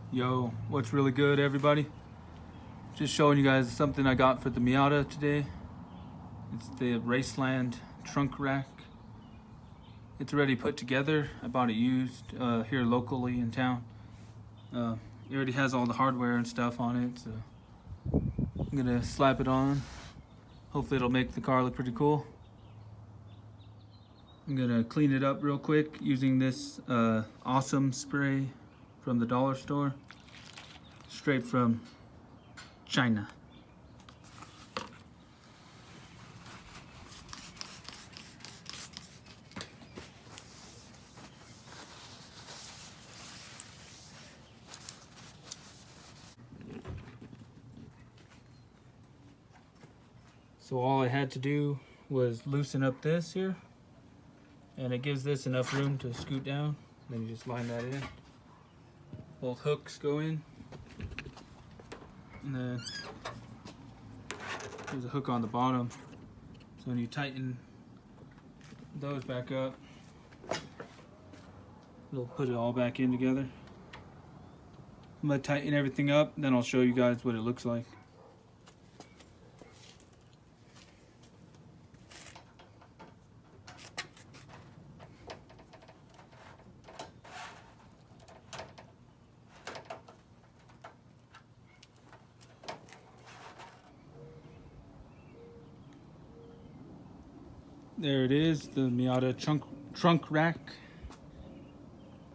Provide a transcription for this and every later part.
Yo, what's really good, everybody? Just showing you guys something I got for the Miata today. It's the Raceland trunk rack. It's already put together. I bought it used here locally in town. It already has all the hardware and stuff on it, so I'm gonna slap it on. Hopefully it'll make the car look pretty cool. I'm gonna clean it up real quick using this awesome spray from the dollar store, straight from China. So all I had to do was loosen up this here, and it gives this enough room to scoot down. Then you just line that in. Both hooks go in, and then there's a hook on the bottom. So when you tighten those back up, it'll put it all back in together. I'm gonna tighten everything up, then I'll show you guys what it looks like. There it is, the Miata trunk rack.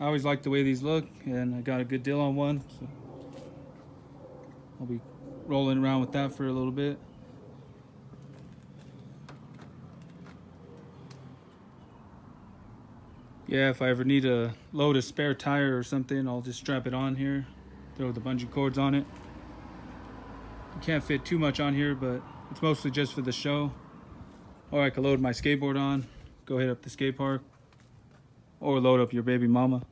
I always like the way these look, and I got a good deal on one, so I'll be rolling around with that for a little bit. Yeah, if I ever need to load a spare tire or something, I'll just strap it on here, throw the bungee cords on it. You can't fit too much on here, but it's mostly just for the show. Or I could load my skateboard on, go hit up the skate park, or load up your baby mama.